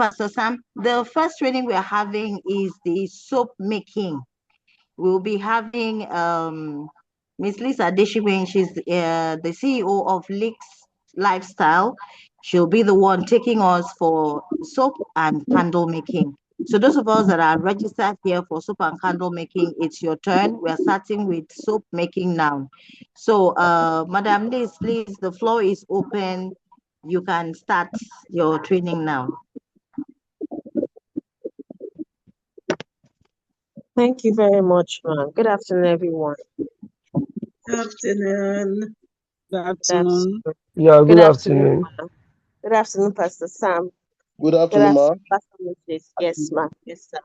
Pastor Sam. The first training we are having is the soap making. We'll be having Miss Lisa Deshiwin. She's the CEO of Leaks Lifestyle. She'll be the one taking us for soap and candle making. So those of us that are registered here for soap and candle making, it's your turn. We're starting with soap making now. So Madam Liz, please, the floor is open. You can start your training now. Thank you very much, ma'am. Good afternoon, everyone. Good afternoon. Good afternoon. Yeah, good afternoon. Good afternoon, Pastor Sam. Good afternoon, ma'am. Pastor Moses. Yes, ma'am. Yes, sir.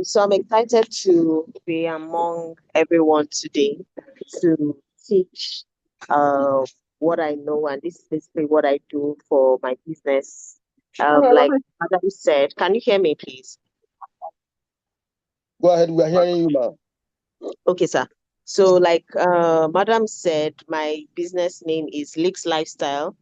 So I'm excited to be among everyone today to teach what I know, and this is basically what I do for my business. Like Madam said, can you hear me, please? Go ahead, we are hearing you, ma'am. Okay, sir. So, like Madam said, my business name is Leaks Lifestyle.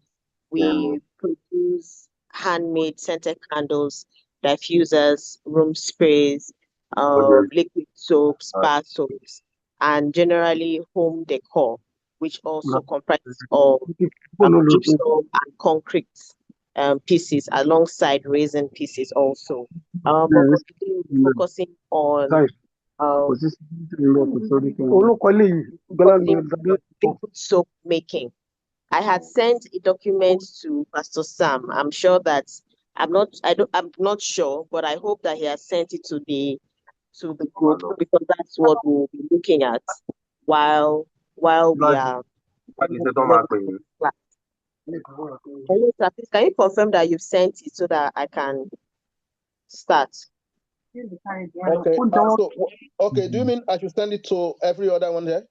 We produce handmade scented candles, diffusers, room sprays, liquid soaps, bar soaps, and generally home decor, which also comprises of gypsum and concrete pieces alongside resin pieces also. But today we're focusing on liquid soap making. I had sent a document to Pastor Sam. I'm sure that I'm not sure, but I hope that he has sent it to the group, because that's what we'll be looking at while we are. Hello, sir, please, can you confirm that you've sent it so that I can start? Okay, do you mean I should send it to every other one there?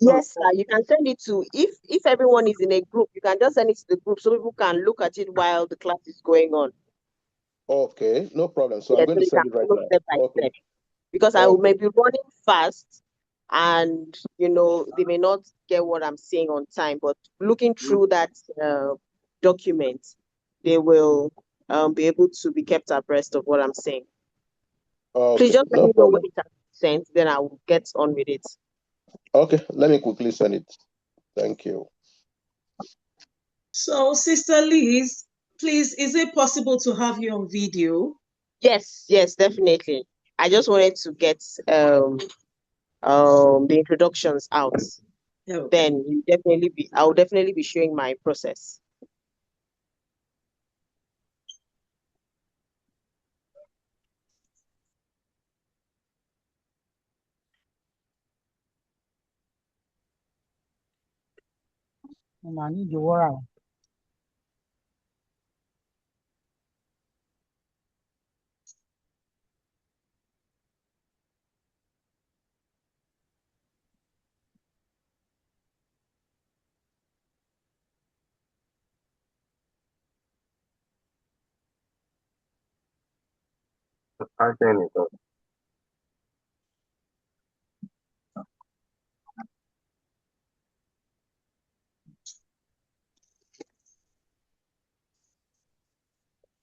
Yes, sir. You can send it to, if everyone is in a group, you can just send it to the group so people can look at it while the class is going on. Okay, no problem. So I'm going to send it right now. Okay. Because I may be running fast, and they may not get what I'm saying on time. But looking through that document, they will be able to be kept abreast of what I'm saying. Please just let me know when it has been sent, then I will get on with it. Okay, let me quickly send it. Thank you. So, Sister Liz, please, is it possible to have you on video? Yes, definitely. I just wanted to get the introductions out. Okay. Then I'll definitely be showing my process. I need the water.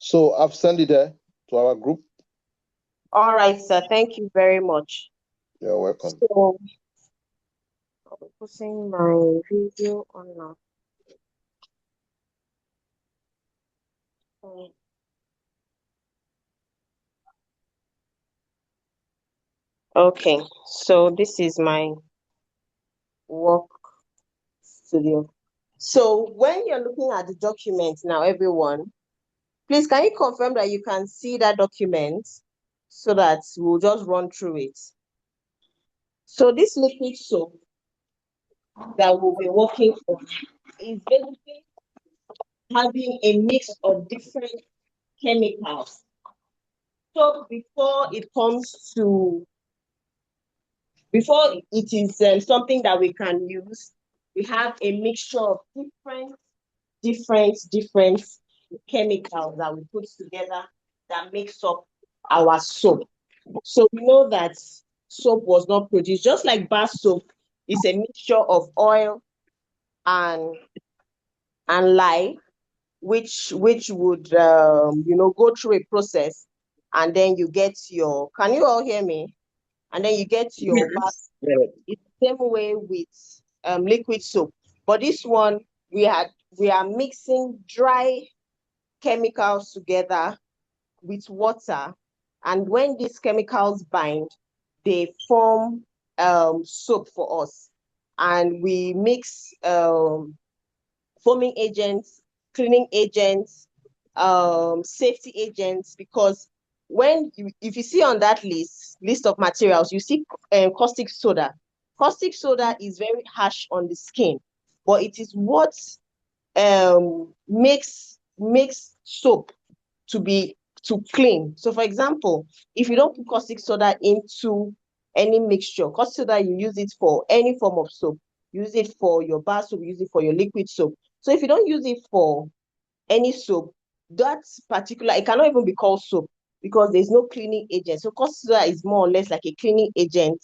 So I've sent it there to our group. All right, sir. Thank you very much. You're welcome. So I'm putting my video on now. Okay, so this is my work studio. So when you're looking at the document now, everyone, please, can you confirm that you can see that document so that we'll just run through it? So this liquid soap that we'll be working on is basically having a mix of different chemicals. So before it is something that we can use, we have a mixture of different chemicals that we put together that makes up our soap. So we know that soap was not produced, just like bar soap is a mixture of oil and lye. which would go through a process, and then you get your. Can you all hear me? And then you get your bath. Yes. It's the same way with liquid soap, but this one we are mixing dry chemicals together with water, and when these chemicals bind, they form soap for us, and we mix foaming agents, cleaning agents, safety agents, because if you see on that list of materials, you see caustic soda. Caustic soda is very harsh on the skin, but it is what makes soap to clean. So for example, if you don't put caustic soda into any mixture, caustic soda, you use it for any form of soap. Use it for your bar soap, use it for your liquid soap. So if you don't use it for any soap, that particular, it cannot even be called soap because there's no cleaning agent. So caustic soda is more or less like a cleaning agent,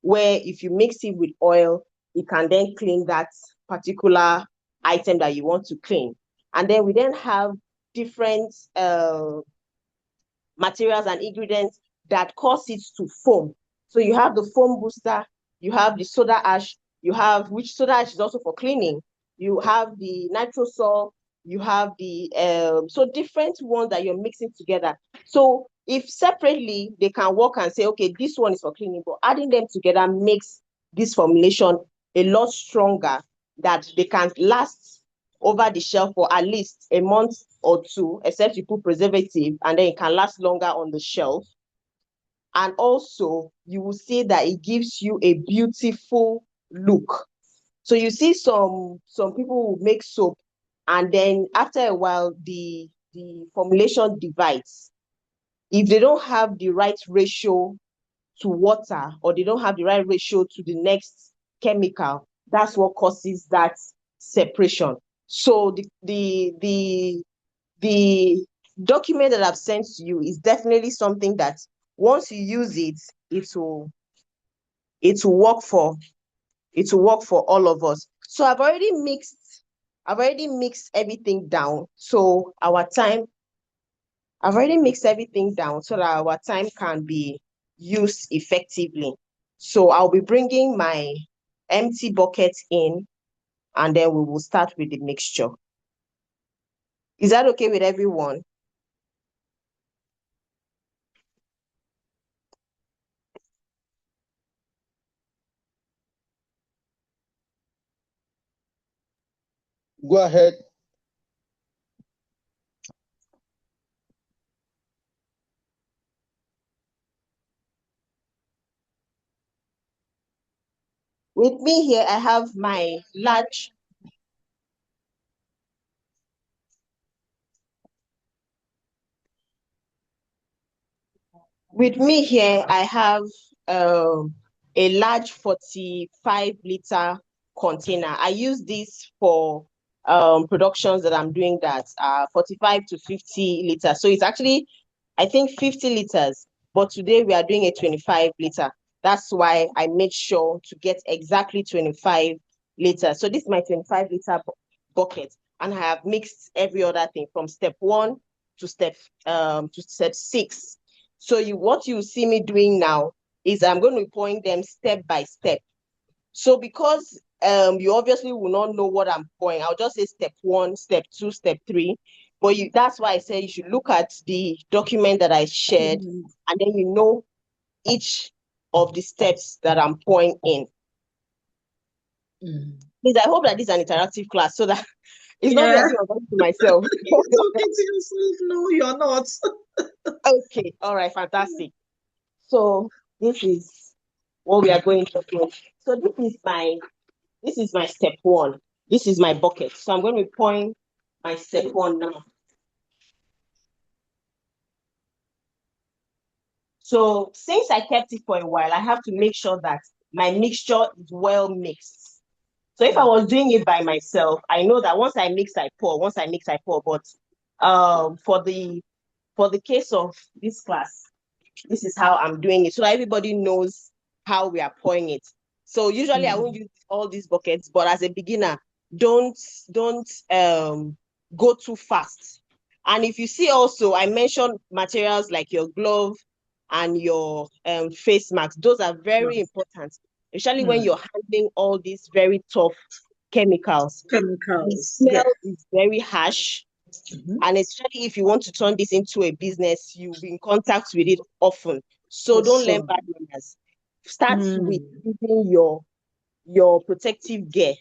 where if you mix it with oil, it can then clean that particular item that you want to clean. And then we then have different materials and ingredients that cause it to foam. So you have the foam booster, you have the soda ash, you have, which soda ash is also for cleaning, you have the nitrosol, you have the so different ones that you're mixing together. So if separately they can work and say, okay, this one is for cleaning, but adding them together makes this formulation a lot stronger, that they can last over the shelf for at least a month or two, except you put preservative, and then it can last longer on the shelf. And also, you will see that it gives you a beautiful look. So you see some people will make soap, and then after a while, the formulation divides. If they don't have the right ratio to water, or they don't have the right ratio to the next chemical, that's what causes that separation. So the document that I've sent to you is definitely something that once you use it, it will work for all of us. So I've already mixed everything down. So I've already mixed everything down so that our time can be used effectively. So I'll be bringing my empty bucket in, and then we will start with the mixture. Is that okay with everyone? Go ahead. With me here, I have my large. With me here, I have a large 45-liter container. I use this for productions that I'm doing that are 45 to 50 liters. So it's actually, I think, 50 liters. But today we are doing a 25-liter. That's why I made sure to get exactly 25 liters. So this is my 25-liter bucket. And I have mixed every other thing from step 1 to step 6. So what you see me doing now is I'm going to be pouring them step by step. So because you obviously will not know what I'm pouring, I'll just say step 1, step 2, step 3. But that's why I said you should look at the document that I shared, and then you know each of the steps that I'm pouring in. Please, I hope that this is an interactive class so that it's not me, I'm talking to myself. You're talking to yourself. No, you're not. Okay, all right, fantastic. So this is what we are going to do. So this is my step 1. This is my bucket. So I'm going to be pouring my step 1 now. So since I kept it for a while, I have to make sure that my mixture is well mixed. So if I was doing it by myself, I know that once I mix, I pour. Once I mix, I pour. But for the case of this class, this is how I'm doing it, so that everybody knows how we are pouring it. So usually I won't use all these buckets, but as a beginner, don't go too fast. And if you see also, I mentioned materials like your glove and your face mask. Those are very important, especially when you're handling all these very tough chemicals. The Chemicals. smell is very harsh. Mhm. And especially if you want to turn this into a business, you'll be in contact with it often. So don't learn bad manners. Start with using your protective gear.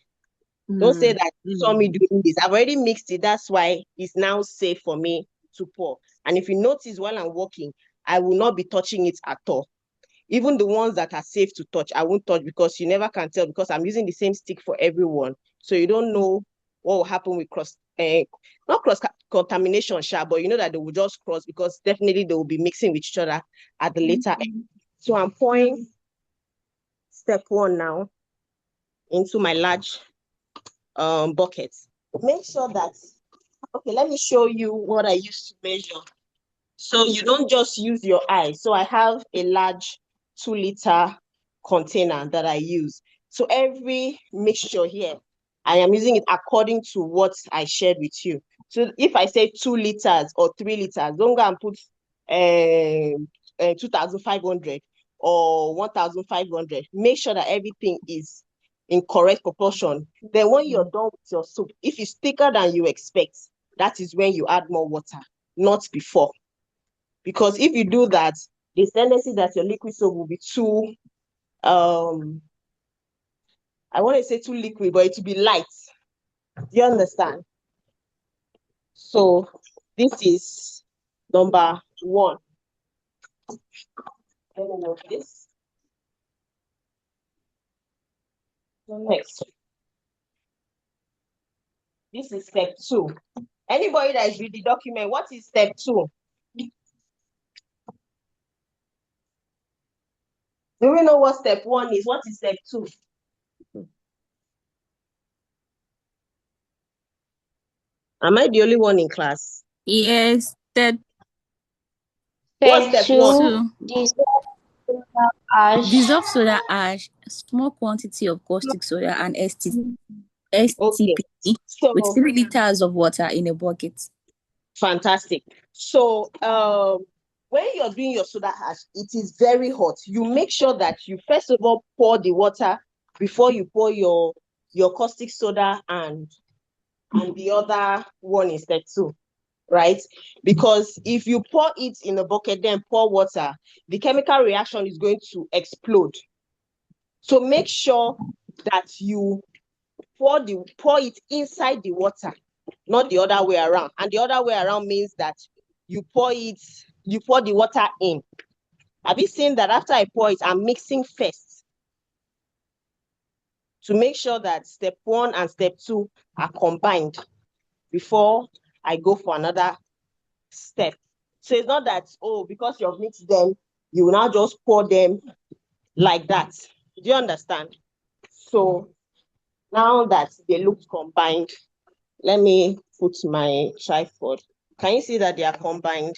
Don't say that you saw me doing this. I've already mixed it. That's why it's now safe for me to pour. And if you notice while I'm working, I will not be touching it at all. Even the ones that are safe to touch, I won't touch, because you never can tell, because I'm using the same stick for everyone. So you don't know what will happen with not cross contamination, but you know that they will just cross, because definitely they will be mixing with each other at the later end. So I'm pouring step 1 now into my large bucket. Make sure that, okay, let me show you what I used to measure. So you don't just use your eye. So I have a large 2-liter container that I use. So every mixture here, I am using it according to what I shared with you. So if I say 2 liters or 3 liters, don't go and put 2,500 or 1,500. Make sure that everything is in correct proportion. Then when you're done with your soup, if it's thicker than you expect, that is when you add more water, not before. Because if you do that, the tendency that your liquid soap will be too, I want to say too liquid, but it will be light. Do you understand? So this is number 1. Let me know this. Next. This is step 2. Anybody that is with the document, what is step 2? Do we know what step 1 is? What is step 2? Am I the only one in class? Yes, that What's step 1? too. Ash. Dissolve soda ash, small quantity of caustic soda, and STP with So 3 liters of water in a bucket. fantastic. So when you're doing your soda ash, it is very hot. You make sure that you first of all pour the water before you pour your caustic soda and the other one is step 2, right? Because if you pour it in a bucket, then pour water, the chemical reaction is going to explode. So make sure that you pour it inside the water, not the other way around. And the other way around means that you pour the water in. Have you seen that after I pour it, I'm mixing first to make sure that step 1 and step 2 are combined before I go for another step. So it's not that, because you've mixed them, you will now just pour them like that. Do you understand? So now that they look combined, let me put my tripod. Can you see that they are combined?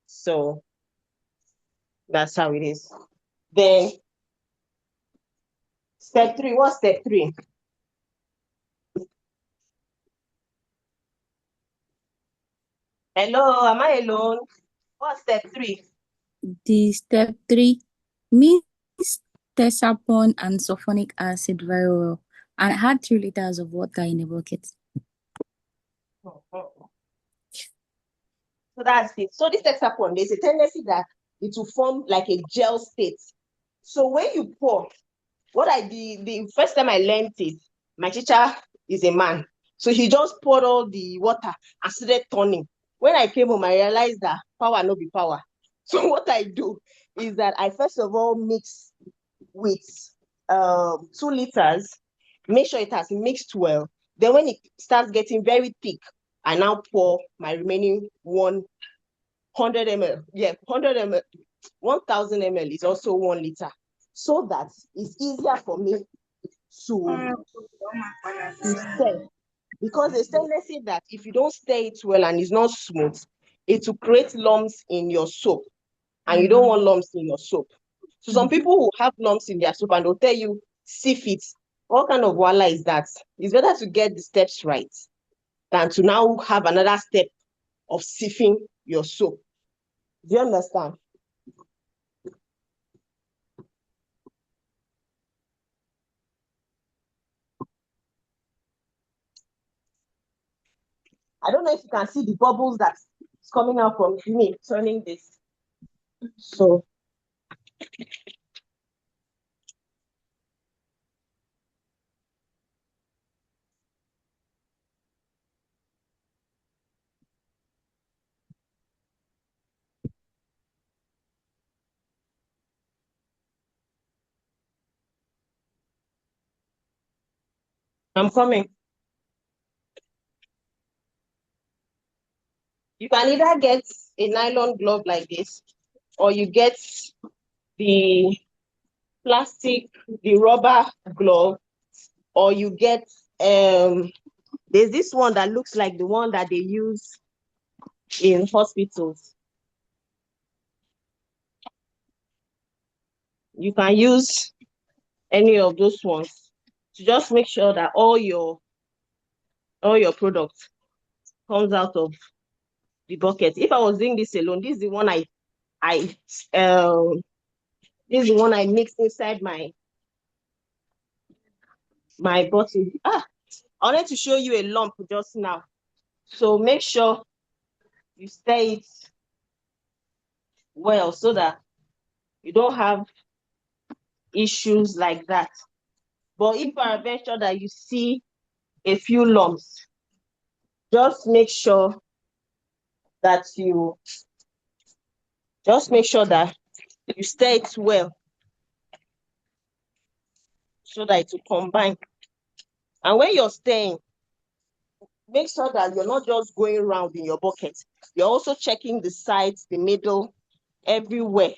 So that's how it is. Then step 3, what's step 3? Hello, am I alone? What's step 3? The step 3, mix tesapon and sulfonic acid very well and add 3 liters of water in a bucket. So that's it. So this hexapon, there's a tendency that it will form like a gel state. So when you pour, what I did, the first time I learned it, my teacher is a man. So he just poured all the water and started turning. When I came home, I realized that power no be power. So what I do is that I first of all mix with 2 liters, make sure it has mixed well. Then when it starts getting very thick, I now pour my remaining 100 ml. Yeah, 100 ml. 1,000 ml is also 1 liter. So that it's easier for me to stir. Because there's tendency that if you don't stir it well and it's not smooth, it will create lumps in your soap. And you don't want lumps in your soap. So some people who have lumps in their soap and they'll tell you, sieve it. What kind of voila is that? It's better to get the steps right than to now have another step of sieving your soap. Do you understand? I don't know if you can see the bubbles that's coming out from me turning this. So I'm coming. You can either get a nylon glove like this, or you get the plastic, the rubber glove, or you get there's this one that looks like the one that they use in hospitals. You can use any of those ones to just make sure that all your product comes out of the bucket. If I was doing this alone, this is the one I this is the one I mixed inside my bottle. I wanted to show you a lump just now. So make sure you stir it well so that you don't have issues like that. But if I venture that you see a few lumps, just make sure that you stir it well so that it will combine. And when you're stirring, make sure that you're not just going around in your bucket. You're also checking the sides, the middle, everywhere,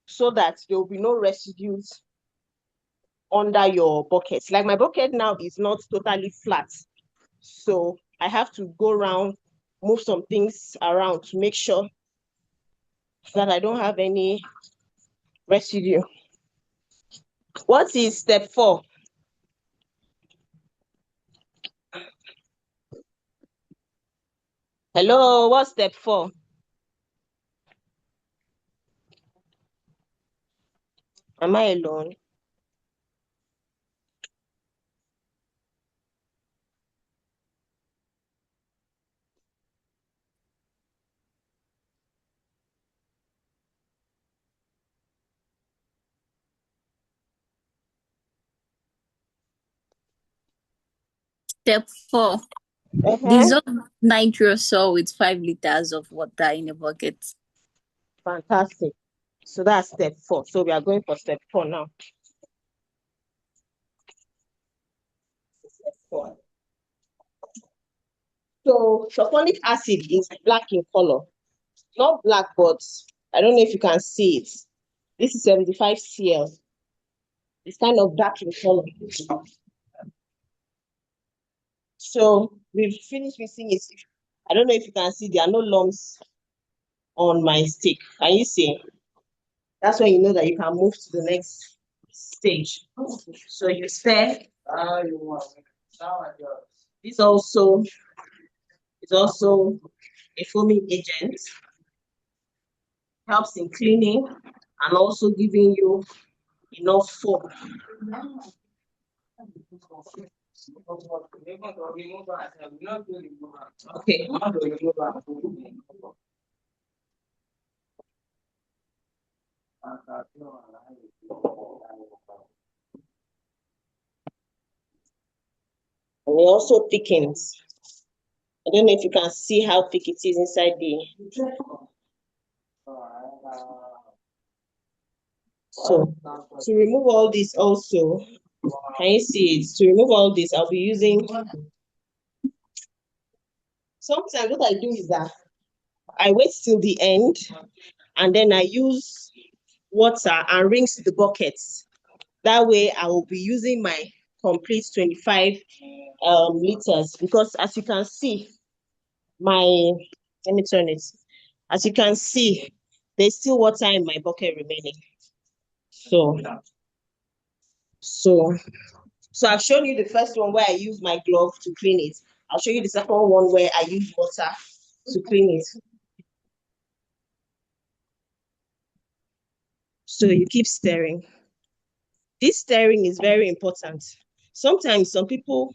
so that there will be no residues under your bucket. Like my bucket now is not totally flat. So I have to go around, move some things around to make sure that I don't have any residue. What is step 4? Hello, what's step 4? Am I alone? Step 4. Dissolve nitrosol with 5 liters of water in a bucket. Fantastic. So that's step 4. So we are going for step 4 now. Step 4. So sulfonic acid is black in color. Not black, but I don't know if you can see it. This is 75 cl. It's kind of dark in color. So we've finished mixing it. I don't know if you can see, there are no lumps on my stick. Can you see? That's when you know that you can move to the next stage. So you stir. This also is also a foaming agent. Helps in cleaning and also giving you enough foam. Okay. And it also thickens. I don't know if you can see how thick it is inside the. So to remove all this also, can you see it? To remove all this, I'll be using. Sometimes what I do is that I wait till the end and then I use water and rinse the buckets. That way I will be using my complete 25 liters, because as you can see, let me turn it. As you can see, there's still water in my bucket remaining. So So I've shown you the first one where I use my glove to clean it. I'll show you the second one where I use water to clean it. So you keep stirring. This stirring is very important. Sometimes some people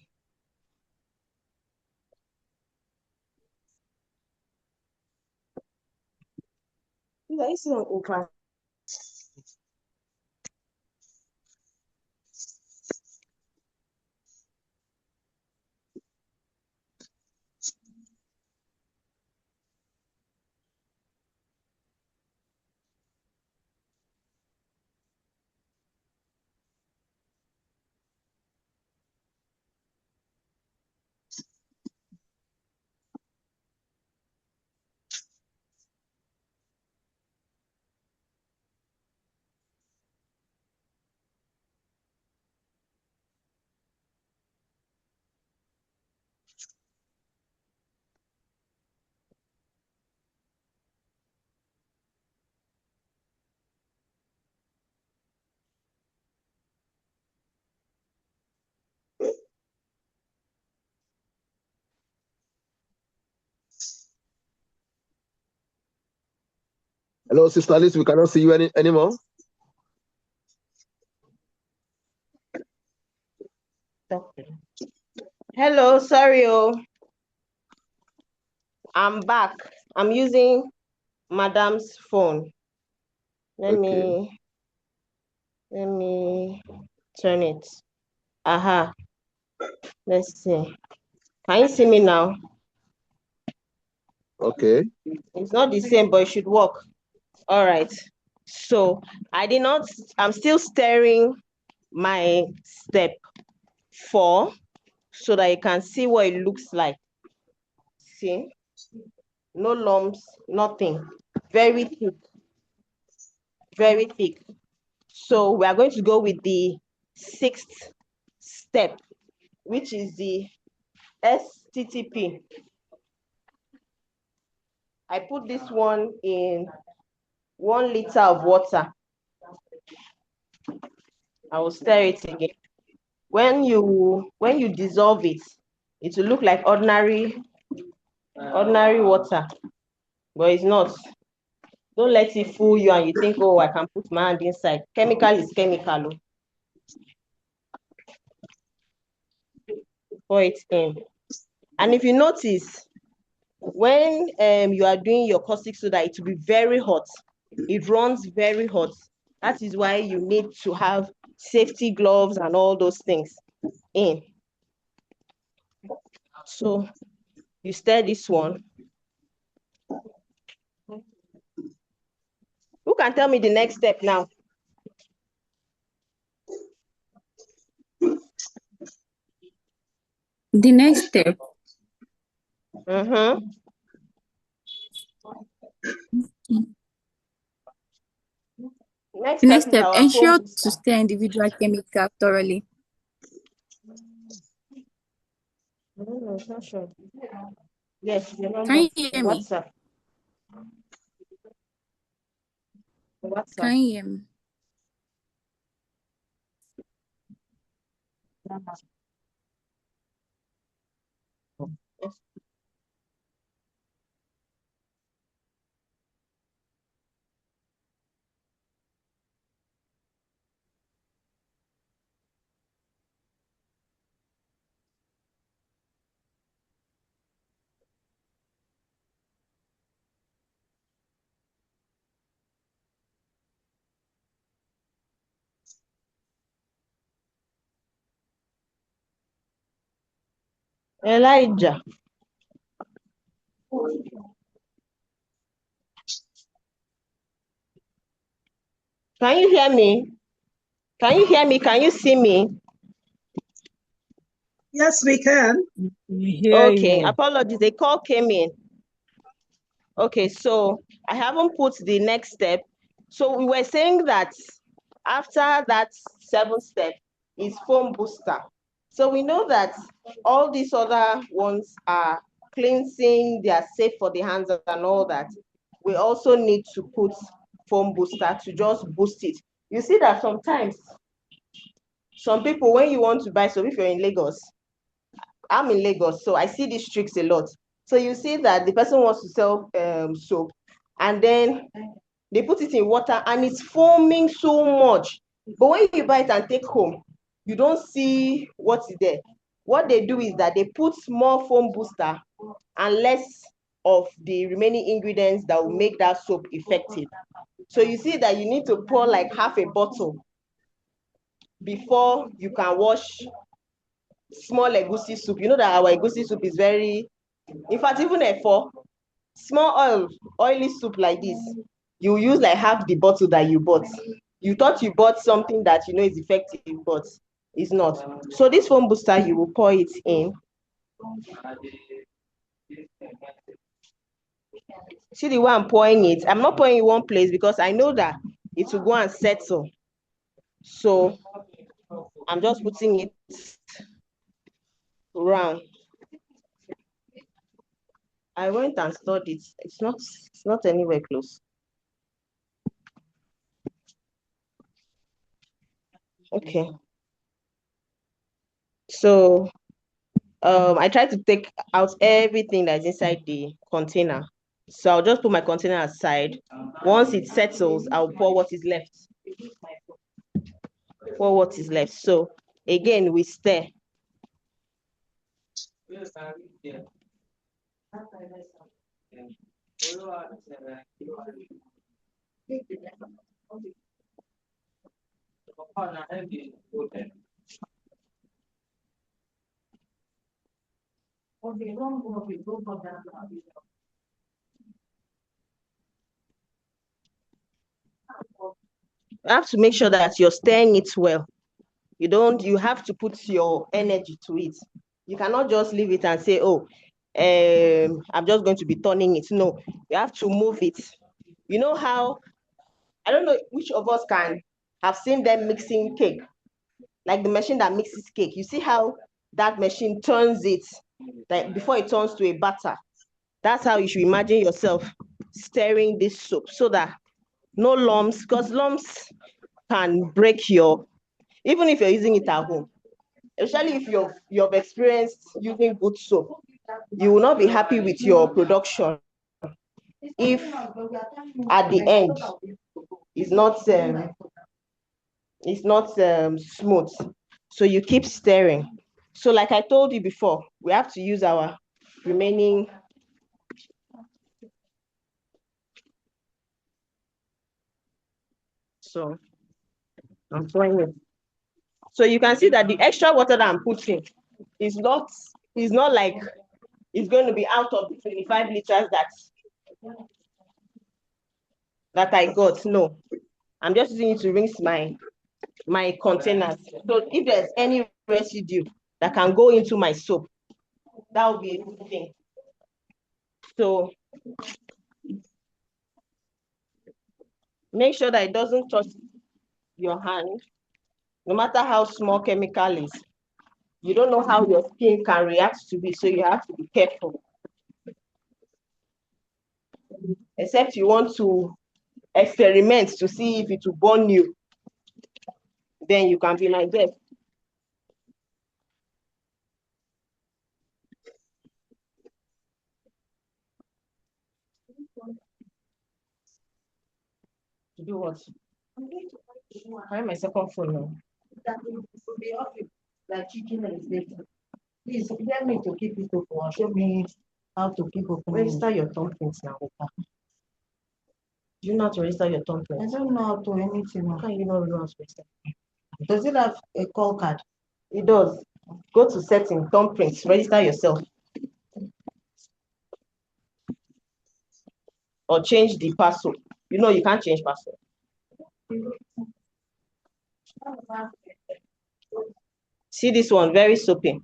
Hello, Sister Alice, we cannot see you anymore. Hello, sorry, I'm back. I'm using Madam's phone. Let me turn it. Aha. Let's see. Can you see me now? Okay. It's not the same, but it should work. All right. So I'm still stirring my step 4 so that you can see what it looks like. See? No lumps, nothing. Very thick. Very thick. So we are going to go with the 6th step, which is the STTP. I put this one in 1 liter of water. I will stir it again. When you dissolve it, it will look like ordinary water, but it's not. Don't let it fool you and you think, oh, I can put my hand inside. Chemical is chemical. Pour it in. And if you notice, when you are doing your caustic soda, it will be very hot. It runs very hot. That is why you need to have safety gloves and all those things in. So you stir this one. Who can tell me the next step now? The next step. Next The next step is step, our ensure foam to stir individual chemical thoroughly. not sure. Yes, the number. Can you hear me? WhatsApp. Can you hear me? Elijah. Can you hear me? Can you hear me? Can you see me? Yes, we can. We hear Okay, you. apologies. The call came in. Okay, so I haven't put the next step. So we were saying that after that 7th step is foam booster. So we know that all these other ones are cleansing, they are safe for the hands and all that. We also need to put foam booster to just boost it. You see that sometimes some people, when you want to buy soap, if you're in Lagos, I'm in Lagos, so I see these tricks a lot. So you see that the person wants to sell soap, and then they put it in water and it's foaming so much. But when you buy it and take home, you don't see what's there. What they do is that they put more foam booster and less of the remaining ingredients that will make that soap effective. So you see that you need to pour like half a bottle before you can wash small egusi soup. You know that our egusi soup is very, in fact, even a small oily soup like this, you use like half the bottle that you bought. You thought you bought something that you know is effective, but it's not. So this foam booster, you will pour it in. See the way I'm pouring it? I'm not pouring in one place because I know that it will go and settle. So I'm just putting it around. I went and stored it. It's not anywhere close. Okay. So I try to take out everything that's inside the container. So I'll just put my container aside. Once it settles, I'll pour what is left. Pour what is left. So again, we stir. You have to make sure that you're stirring it well. You have to put your energy to it. You cannot just leave it and say, oh, I'm just going to be turning it. No, you have to move it. You know how, I don't know which of us can have seen them mixing cake, like the machine that mixes cake. You see how that machine turns it, like before it turns to a batter. That's how you should imagine yourself stirring this soap so that no lumps, because lumps can break even if you're using it at home, especially if you've experienced using good soap, you will not be happy with your production if at the end it's not smooth. So you keep stirring. So like I told you before, we have to use our remaining. So I'm pouring it. So you can see that the extra water that I'm putting is not like it's going to be out of the 25 liters that I got. No, I'm just using it to rinse my containers. So if there's any residue that can go into my soap, that would be a good thing. So make sure that it doesn't touch your hand, no matter how small chemical is. You don't know how your skin can react to it, so you have to be careful. Except you want to experiment to see if it will burn you, then you can be like this. To do what? Find my second phone now. That will be off like chicken and later. Please let me to keep it open. Show me how to keep open. Register your thumbprints now. Do you know how to register your thumbprints? I don't know how to anything. How can you not know how to register? Does it have a call card? It does. Go to setting, thumbprints, register yourself. Or change the password. You know you can't change password. See this one, very soapy.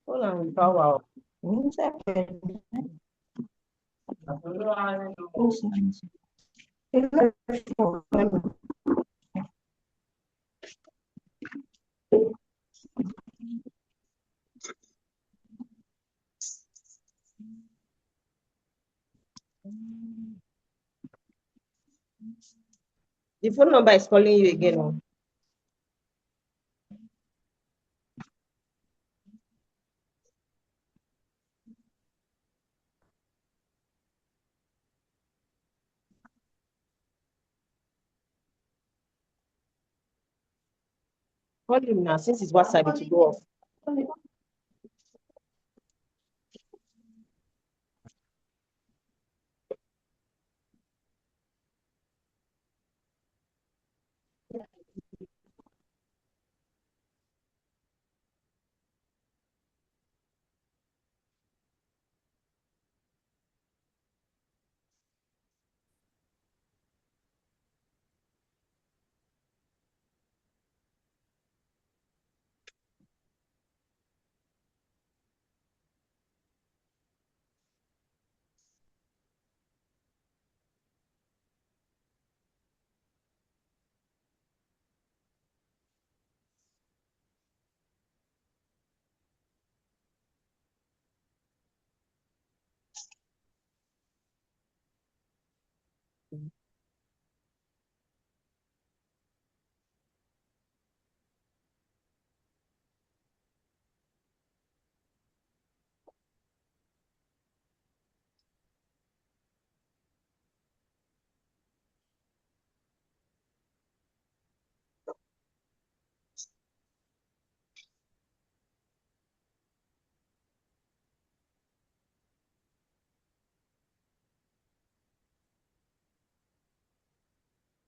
Hold on, power. The phone number is calling you again. Oh. Call him now, since it's WhatsApp, it will go off.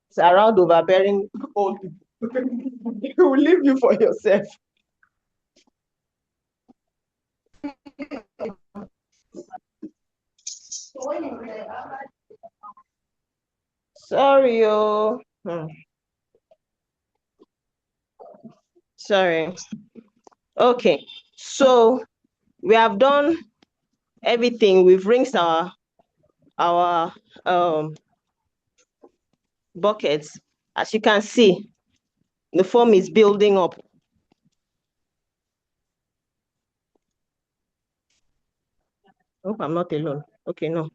It's around overbearing old people. He will leave you for yourself. Sorry, oh. Sorry. Okay, so we have done everything. We've rinsed our buckets. As you can see, the foam is building up. I hope I'm not alone. Okay, no.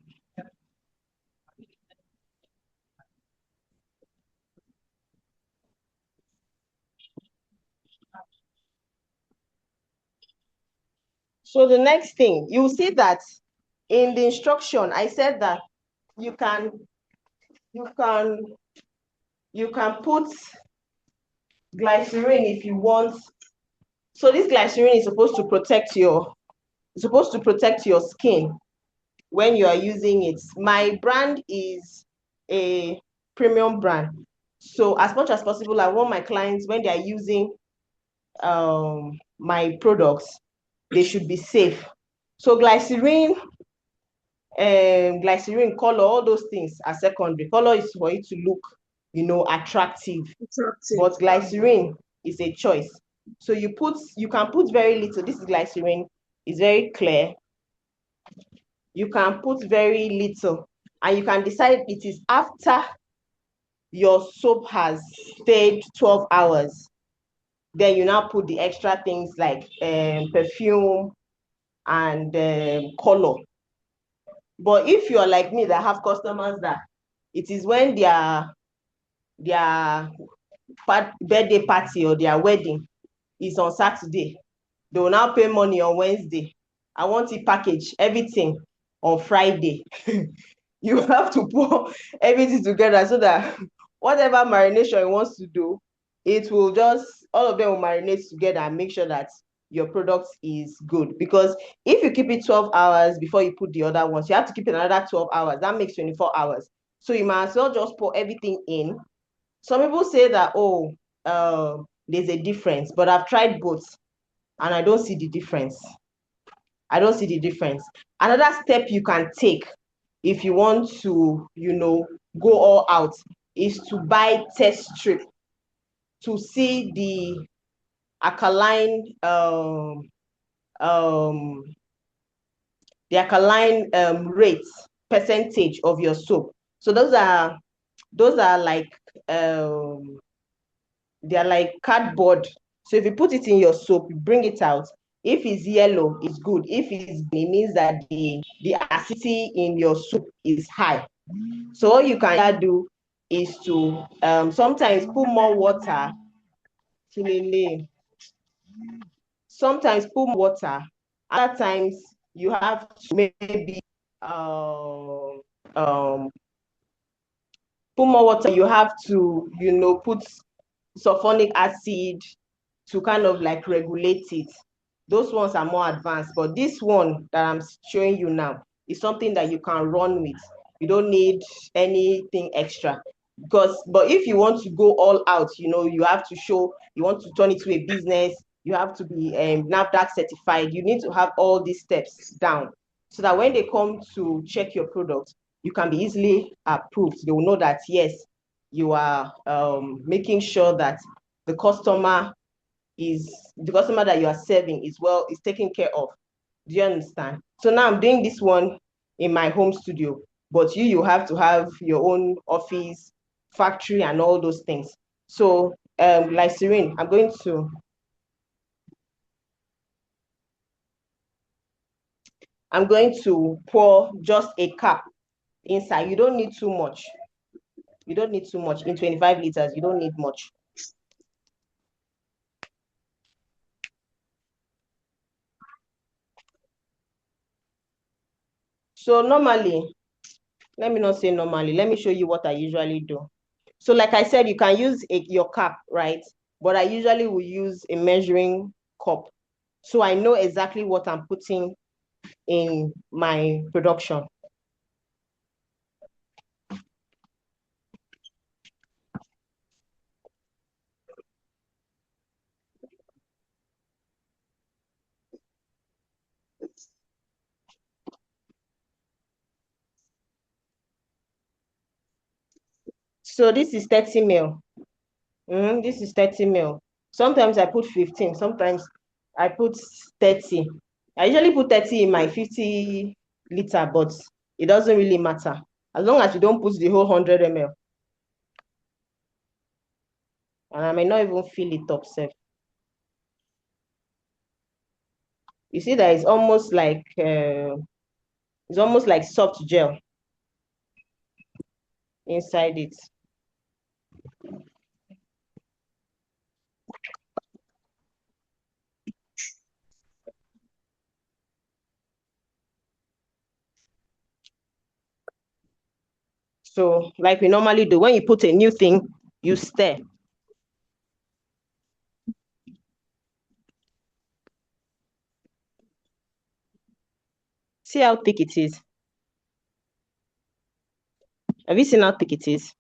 So the next thing, you see that in the instruction, I said that you can put glycerin if you want. So this glycerin is supposed to protect your skin when you are using it. My brand is a premium brand. So as much as possible, I want my clients, when they are using my products, they should be safe. So glycerin, color, all those things are secondary. Color is for it to look, attractive. But glycerin is a choice. So you can put very little. This glycerin is very clear. You can put very little, and you can decide it is after your soap has stayed 12 hours. Then you now put the extra things like perfume and color. But if you're like me that have customers that it is when their birthday party or their wedding is on Saturday, they will now pay money on Wednesday. I want it package, everything on Friday. You have to pour everything together so that whatever marination it wants to do, it will just, all of them will marinate together and make sure that your product is good. Because if you keep it 12 hours before you put the other ones, you have to keep it another 12 hours. That makes 24 hours. So you might as well just pour everything in. Some people say that, there's a difference, but I've tried both and I don't see the difference. I don't see the difference. Another step you can take if you want to, go all out is to buy test strip to see the alkaline rate percentage of your soap. So those are those are like they're like cardboard. So if you put it in your soap, you bring it out. If it's yellow, it's good. If it's green, it means that the acidity in your soup is high. So what you can do is to sometimes put more water. Sometimes put more water. Other times you have to maybe put more water. You have to, put sulfonic acid to kind of like regulate it. Those ones are more advanced, but this one that I'm showing you now is something that you can run with. You don't need anything extra. But if you want to go all out, you have to show, you want to turn it to a business, you have to be NAFDAC certified. You need to have all these steps down so that when they come to check your product, you can be easily approved. They will know that, yes, you are making sure that the customer that you are serving is taken care of. Do you understand? So now I'm doing this one in my home studio, but you have to have your own office, factory, and all those things. So like Serene, I'm going to pour just a cup inside. You don't need too much. You don't need too much. In 25 liters, you don't need much. So normally, let me not say normally, let me show you what I usually do. So like I said, you can use your cup, right? But I usually will use a measuring cup. So I know exactly what I'm putting in my production. So this is 30 ml. This is 30 ml. Sometimes I put 15, sometimes I put 30. I usually put 30 in my 50 liter, but it doesn't really matter. As long as you don't put the whole 100 ml. And I may not even fill it up, safe. You see that it's almost like soft gel inside it. So like we normally do, when you put a new thing, you stir. See how thick it is? Have you seen how thick it is?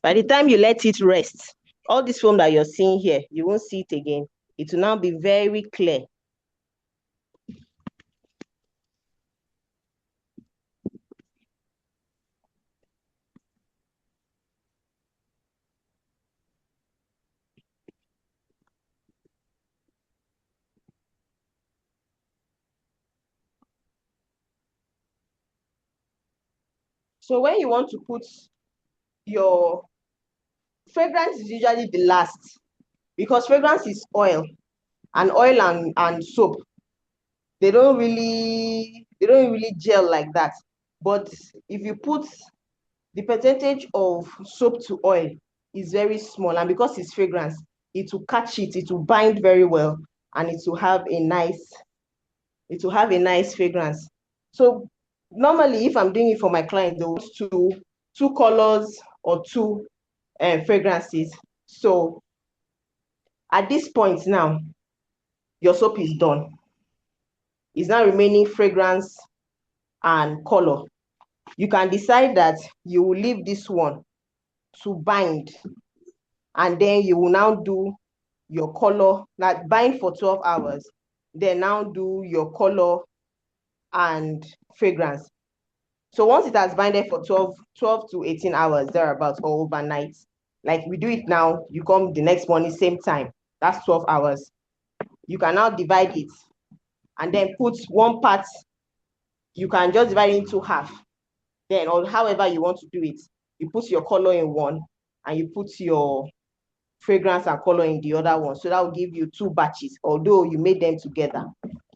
By the time you let it rest, all this foam that you're seeing here, you won't see it again. It will now be very clear. So when you want to put your fragrance, is usually the last, because fragrance is oil, and oil and soap, they don't really gel like that. But if you put the percentage of soap to oil is very small, and because it's fragrance, it will catch it, it will bind very well, and it will have a nice fragrance. So normally, if I'm doing it for my client, they want two colors or two fragrances. So at this point now, your soap is done. It's now remaining fragrance and color. You can decide that you will leave this one to bind, and then you will now do your color, like bind for 12 hours, then now do your color and fragrance. So once it has binded for 12 to 18 hours, thereabouts, or overnight, like we do it now, you come the next morning, same time, that's 12 hours. You can now divide it and then put one part, you can just divide it into half. then, or however you want to do it. You put your color in one and you put your fragrance and color in the other one. So that will give you 2 batches, although you made them together.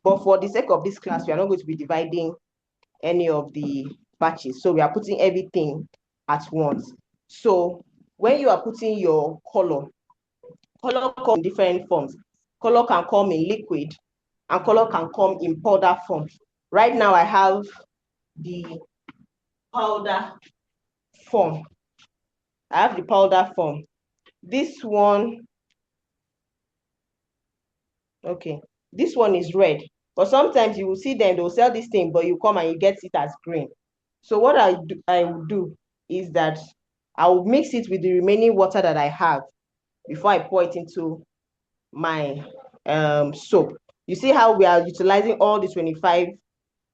But for the sake of this class, we are not going to be dividing any of the batches. So we are putting everything at once. So when you are putting your color comes in different forms. Color can come in liquid and color can come in powder form. Right now I have the powder form. This one, okay, this one is red. But sometimes you will see them, they'll sell this thing, but you come and you get it as green. So what I will do is that I will mix it with the remaining water that I have before I pour it into my soap. You see how we are utilizing all the 25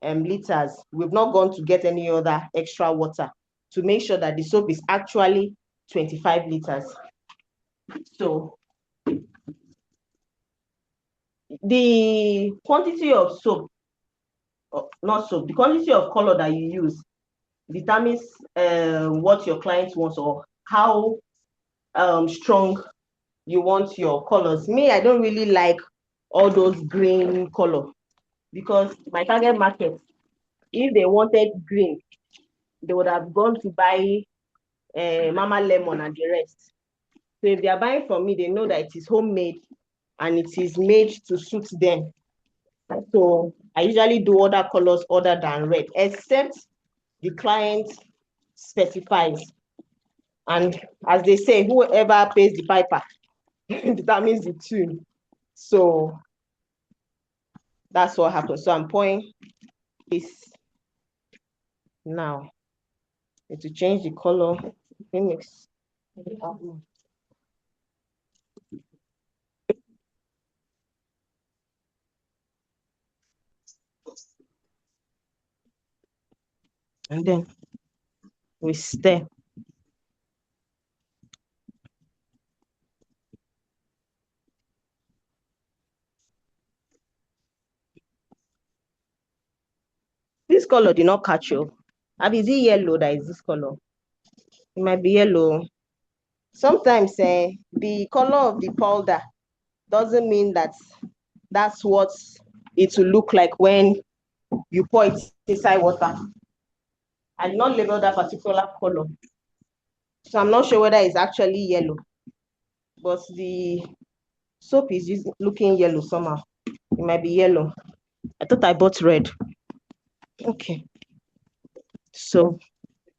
liters. We've not gone to get any other extra water to make sure that the soap is actually 25 liters. So the quantity of soap, the quantity of color that you use determines what your client wants or how strong you want your colors. Me, I don't really like all those green color because my target market, if they wanted green, they would have gone to buy Mama Lemon and the rest. So if they are buying from me, they know that it is homemade and it is made to suit them. So I usually do other colors other than red, except the client specifies. And as they say, whoever pays the piper determines the tune. So that's what happens. So I'm pouring this now. To change the color, mix. And then we stir. This color did not catch you. Is it yellow that is this color? It might be yellow. Sometimes the color of the powder doesn't mean that that's what it will look like when you pour it inside water. I did not label that particular color. So I'm not sure whether it's actually yellow. But the soap is looking yellow somehow. It might be yellow. I thought I bought red. Okay. So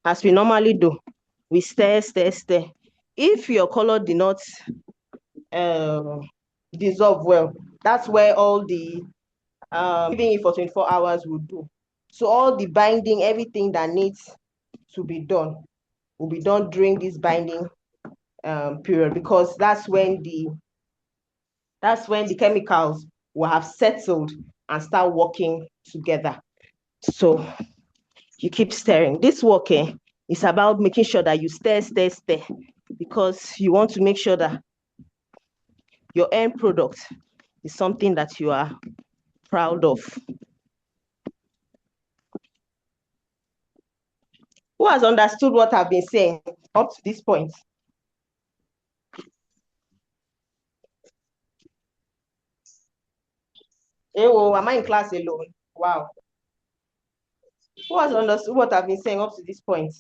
as we normally do, we stir. If your color did not dissolve well, that's where all the leaving it for 24 hours will do. So all the binding, everything that needs to be done will be done during this binding period, because that's when the chemicals will have settled and start working together. So you keep stirring. This work is about making sure that you stir, because you want to make sure that your end product is something that you are proud of. Who has understood what I've been saying up to this point? Oh, am I in class alone? Wow. Who has understood what I've been saying up to this point?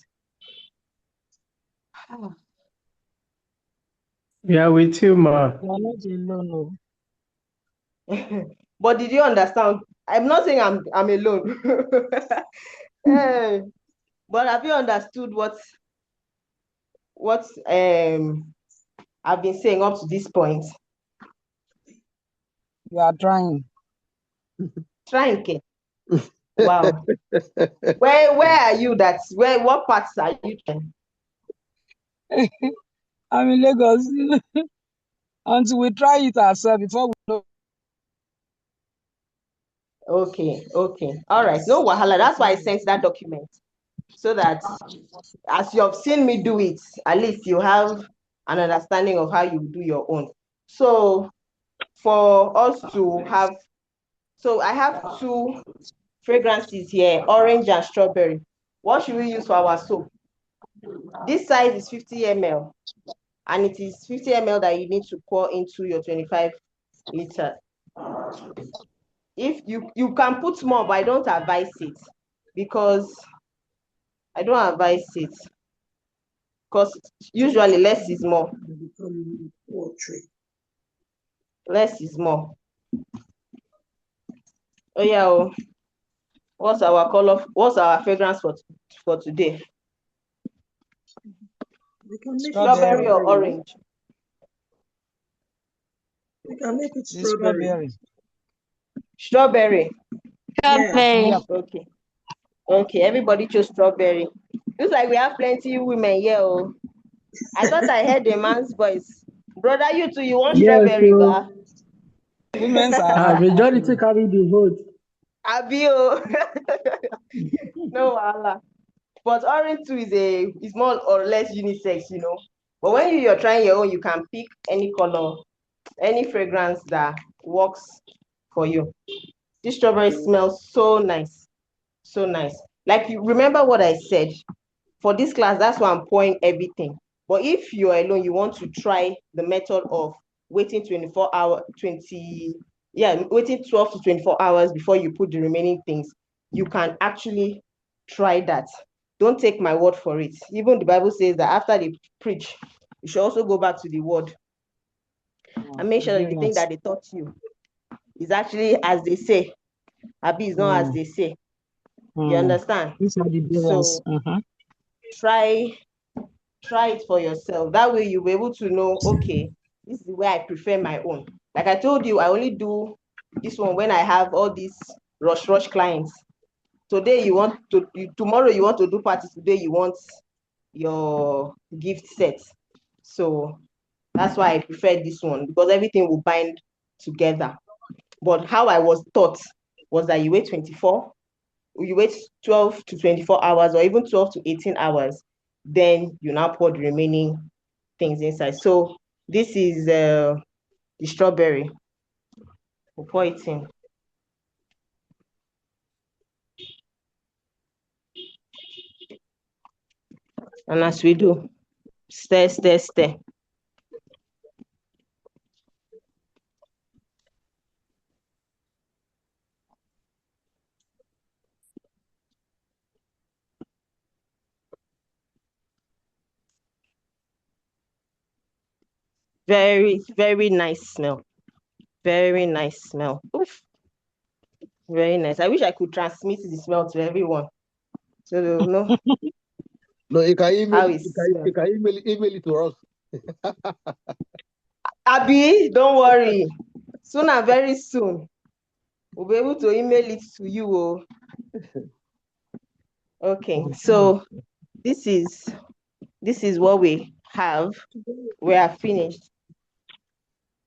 We are with you, ma. You are not alone, no. But did you understand? I'm not saying I'm alone. But have you understood what I've been saying up to this point? You are trying. Trying, K. Wow. Where are you? What parts are you trying? I'm in Lagos. Until we try it ourselves before we know. Okay. All right. No wahala. That's why I sent that document. So that as you have seen me do it, at least you have an understanding of how you do your own. So for us to have, so I have 2 fragrances here, orange and strawberry. What should we use for our soap? This size is 50 ml, and it is 50 ml that you need to pour into your 25 liter. If you can put more, but I don't advise it because usually less is more. Less is more. Oh yeah. Oh. What's our color? What's our fragrance for today? We can make Strawberry or orange? We can make it Strawberry. Strawberry. Strawberry. Yeah. Okay. Okay, everybody chose strawberry. Looks like we have plenty women here. Oh. I thought I heard a man's voice. Brother, you too, you want Yes, strawberry, so ba? Women's are majority carry the vote. Abio. No, Allah. But orange too is more or less unisex, you know. But when you're trying your own, you can pick any color, any fragrance that works for you. This strawberry smells so nice. So nice. Like, you remember what I said? For this class, that's why I'm pouring everything. But if you're alone, you want to try the method of waiting waiting 12 to 24 hours before you put the remaining things, you can actually try that. Don't take my word for it. Even the Bible says that after they preach, you should also go back to the word and make sure that the thing that they taught you is actually as they say. Abi is not as they say. You understand? These are the So try it for yourself. That way you'll be able to know, okay, this is the way I prefer my own. Like I told you, I only do this one when I have all these rush clients. Today tomorrow you want to do parties, today you want your gift set. So that's why I prefer this one, because everything will bind together. But how I was taught was that you wait 12 to 24 hours, or even 12 to 18 hours, then you now pour the remaining things inside. So this is the strawberry. We'll pour it in. And as we do, stir. Very, very nice smell. Very nice smell. Oof. Very nice. I wish I could transmit the smell to everyone, so they'll know. No, you can email, how you it can email it to us. Abby, don't worry. Soon and very soon, we'll be able to email it to you. Oh. Okay, so this is what we have. We are finished.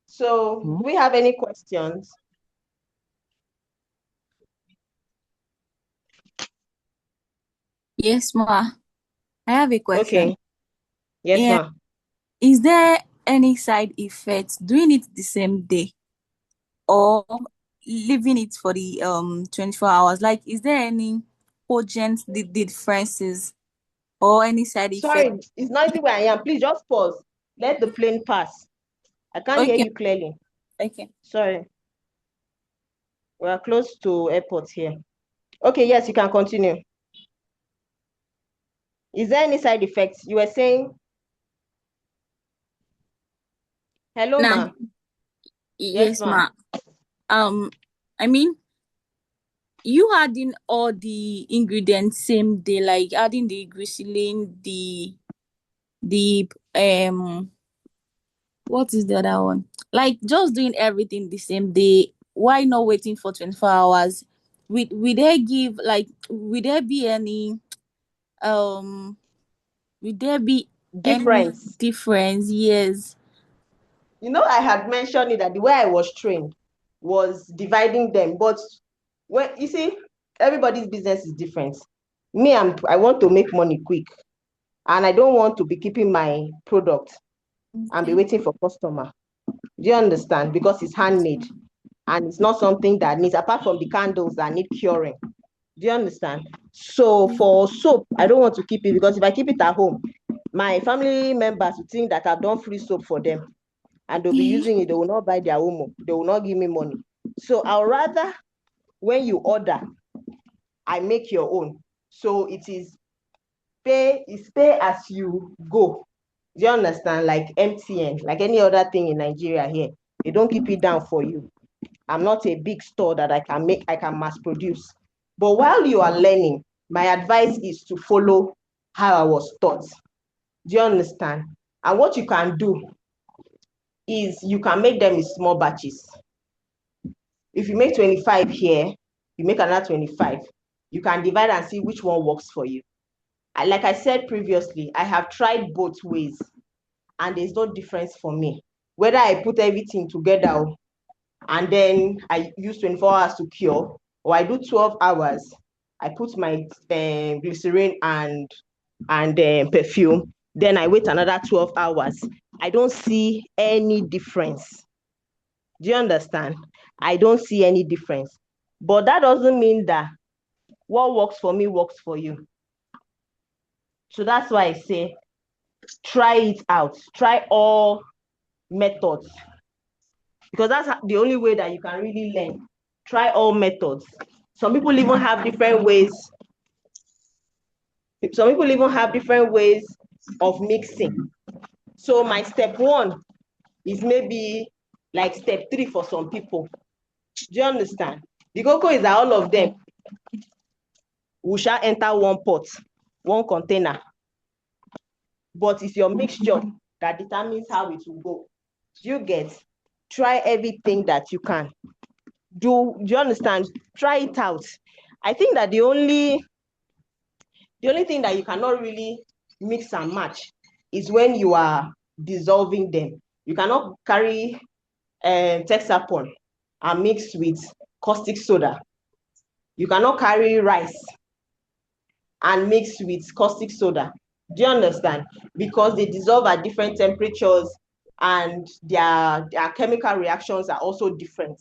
So, do we have any questions? Yes, ma. I have a question. Okay. Yes, Yeah. ma. Is there any side effects doing it the same day or leaving it for the 24 hours? Like, is there any cogent differences or any side Sorry, effect? it's noisy where I am. Please just pause. Let the plane pass. I can't hear Okay. you clearly. Okay. Sorry. We are close to airport here. Okay, yes, you can continue. Is there any side effects? You were saying? Hello, Now, ma. yes, ma. I mean, you adding all the ingredients same day, like adding the glycerin, the what is the other one? Like just doing everything the same day. Why not waiting for 24 hours? Will they give will there be any will there be any difference? Yes. You know, I had mentioned it that the way I was trained was dividing them. But when you see, everybody's business is different. Me, I want to make money quick, and I don't want to be keeping my product and be waiting for customer. Do you understand? Because it's handmade and it's not something that needs, apart from the candles that need curing. Do you understand? So for soap, I don't want to keep it because if I keep it at home, my family members will think that I've done free soap for them and they'll be using it. They will not buy their own. They will not give me money. So I'll rather when you order, I make your own. So it is pay as you go. Do you understand? Like MTN, like any other thing in Nigeria here. They don't keep it down for you. I'm not a big store that I can mass produce. But while you are learning, my advice is to follow how I was taught. Do you understand? And what you can do is you can make them in small batches. If you make 25 here, you make another 25. You can divide and see which one works for you. And like I said previously, I have tried both ways and there's no difference for me. Whether I put everything together and then I use 24 hours to cure, or I do 12 hours, I put my glycerin and perfume, then I wait another 12 hours. I don't see any difference. Do you understand? I don't see any difference. But that doesn't mean that what works for me works for you. So that's why I say, try it out. Try all methods. Because that's the only way that you can really learn. Try all methods. Some people even have different ways. Some people even have different ways of mixing. So my step 1 is maybe like step 3 for some people. Do you understand? The cocoa is that all of them we shall enter one pot, one container. But it's your mixture that determines how it will go. Do you get? Try everything that you can. Do you understand? Try it out. I think that the only thing that you cannot really mix and match is when you are dissolving them. You cannot carry Texapon and mix with caustic soda. You cannot carry rice and mix with caustic soda. Do you understand? Because they dissolve at different temperatures and their chemical reactions are also different.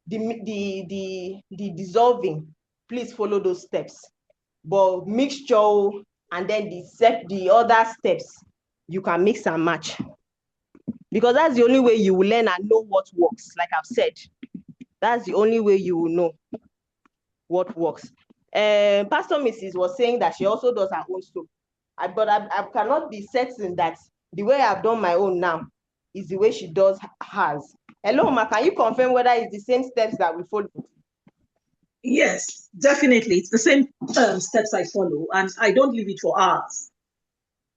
The dissolving, please follow those steps. But mixture and then the other steps, you can mix and match. Because that's the only way you will learn and know what works. Like I've said, that's the only way you will know what works. Pastor Mrs. was saying that she also does her own soap. But I cannot be certain that the way I've done my own now is the way she does hers. Hello, Ma, can you confirm whether it's the same steps that we follow? Yes, definitely. It's the same steps I follow, and I don't leave it for hours.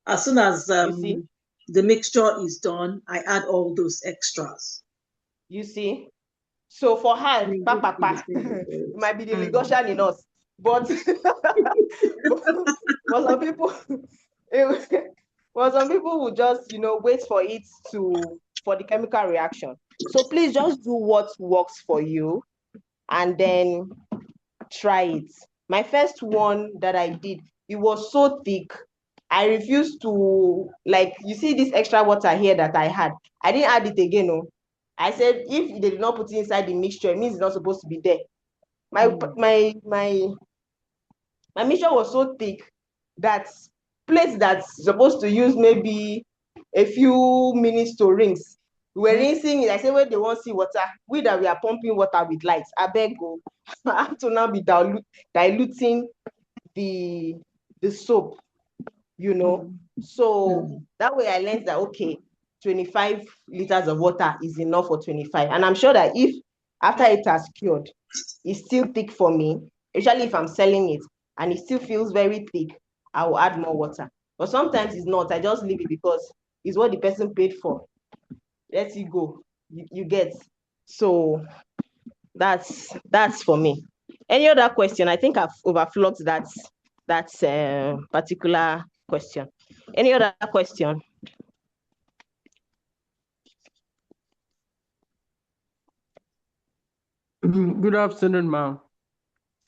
As soon as the mixture is done, I add all those extras. You see? So for her, it might be the Lagosian in us, but for some people, some people will just, wait for it for the chemical reaction. So please just do what works for you and then try it. My first one that I did, it was so thick. I refused to, you see this extra water here that I had. I didn't add it again. No. I said, if they did not put it inside the mixture, it means it's not supposed to be there. My mixture was so thick that plates that's supposed to use maybe a few minutes to rinse, we were rinsing it. I said, when they want to see water, we are pumping water with lights. I beg go. I have to now be diluting the soap, So that way I learned that, okay, 25 liters of water is enough for 25. And I'm sure that if after it has cured, it's still thick for me, especially if I'm selling it, and it still feels very thick, I will add more water. But sometimes it's not. I just leave it because it's what the person paid for. Let it go. You get. So that's for me. Any other question? I think I've overflogged that particular question. Any other question? Good afternoon, ma'am.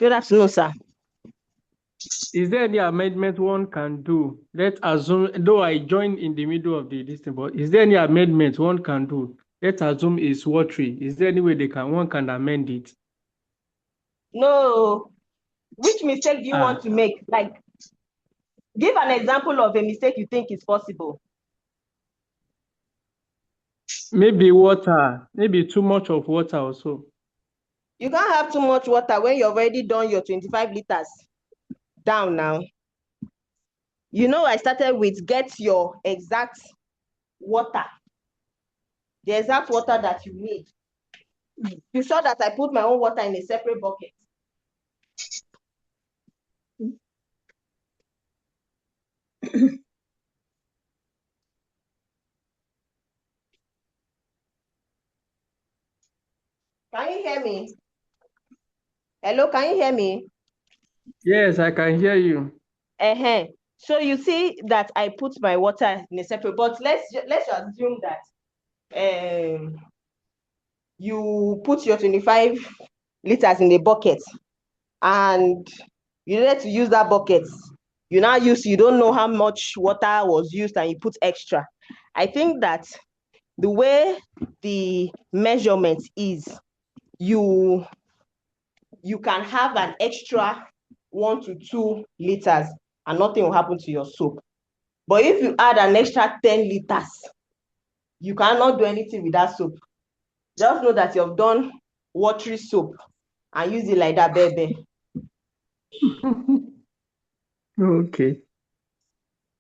Good afternoon, sir. Is there any amendment one can do? Let's assume, though I joined in the middle of this thing, but is there any amendment one can do? Let's assume it's watery. Is there any way one can amend it? No. Which mistake do you want to make? Like, give an example of a mistake you think is possible. Maybe water, maybe too much of water also. You can't have too much water when you've already done your 25 liters down now. You know, I started with get your exact water, the exact water that you need. You saw that I put my own water in a separate bucket. Can you hear me? Hello, can you hear me? Yes, I can hear you. So you see that I put my water in a separate, but let's assume that you put your 25 liters in a bucket and you need to use that bucket. You don't know how much water was used and you put extra. I think that the way the measurement is, you can have an extra 1 to 2 liters and nothing will happen to your soap. But if you add an extra 10 liters, you cannot do anything with that soap. Just know that you've done watery soap and use it like that, baby. Okay.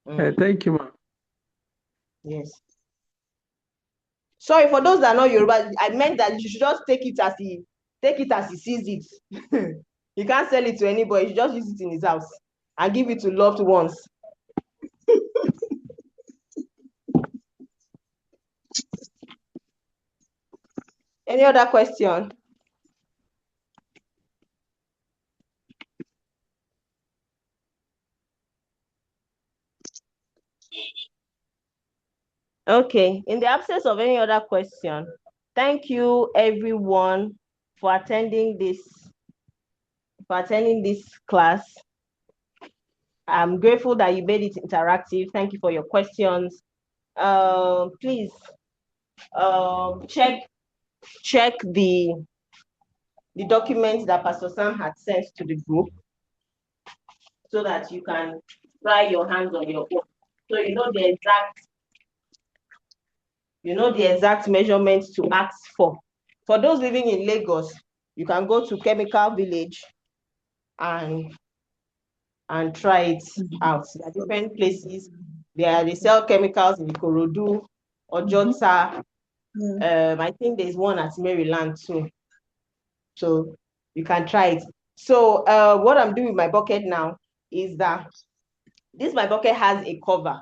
Thank you, ma'am. Yes. Sorry, for those that are not Yoruba, I meant that you should just take it as he sees it. You can't sell it to anybody. You just use it in his house and give it to loved ones. Any other question? Okay, in the absence of any other question, thank you everyone for attending this class. I'm grateful that you made it interactive. Thank you for your questions. Please check the documents that Pastor Sam had sent to the group so that you can try your hands on your own. So you know the exact measurements to ask for. For those living in Lagos, you can go to Chemical Village and try it out. There are different places. They sell chemicals in Ikorodu, Ojota. I think there's one at Maryland too. So you can try it. So what I'm doing with my bucket now is that my bucket has a cover.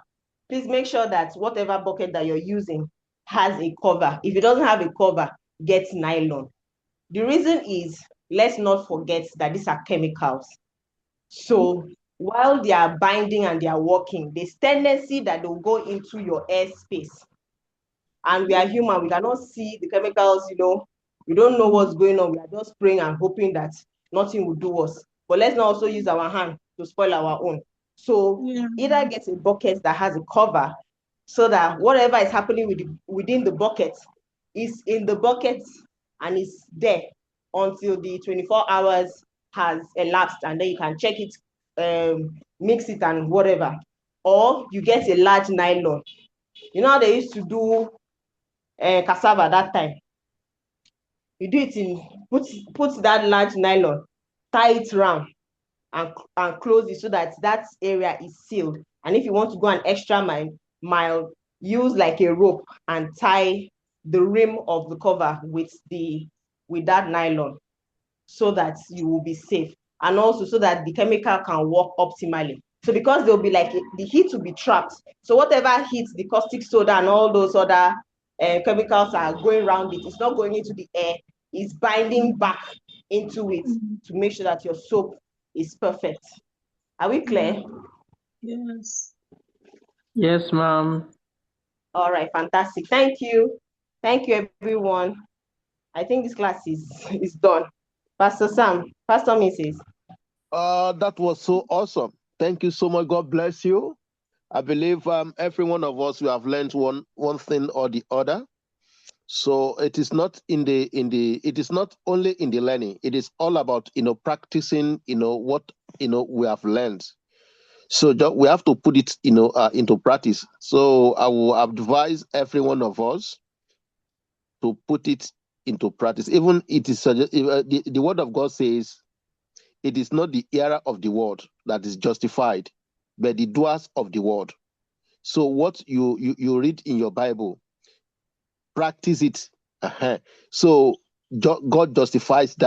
Please make sure that whatever bucket that you're using has a cover. If it doesn't have a cover, get nylon. The reason is, let's not forget that these are chemicals. So while they are binding and they are working, there's tendency that they'll go into your airspace. And we are human, we cannot see the chemicals, we don't know what's going on. We are just praying and hoping that nothing will do us. But let's not also use our hand to spoil our own. So either get a bucket that has a cover so that whatever is happening within the bucket is in the bucket and is there until the 24 hours has elapsed, and then you can check it, mix it and whatever. Or you get a large nylon. You know how they used to do cassava that time? You do it in, put that large nylon, tie it round and close it so that area is sealed. And if you want to go an extra mile, use like a rope and tie the rim of the cover with that nylon so that you will be safe, and also so that the chemical can work optimally. So because there'll be like the heat will be trapped. So whatever heat, the caustic soda and all those other chemicals are going around it, it's not going into the air, it's binding back into it to make sure that your soap is perfect. Are we clear? Yes. Yes, ma'am. All right, fantastic. Thank you. Thank you, everyone. I think this class is done. Pastor Sam, Pastor Mrs. That was so awesome. Thank you so much. God bless you. I believe every one of us, we have learned one thing or the other. So it is not it is not only in the learning. It is all about practicing what we have learned. So we have to put it into practice. So I will advise every one of us to put it into practice. Even it is the word of God says, it is not the hearer of the word that is justified, but the doers of the word. So what you read in your Bible, practice it. So God justifies that.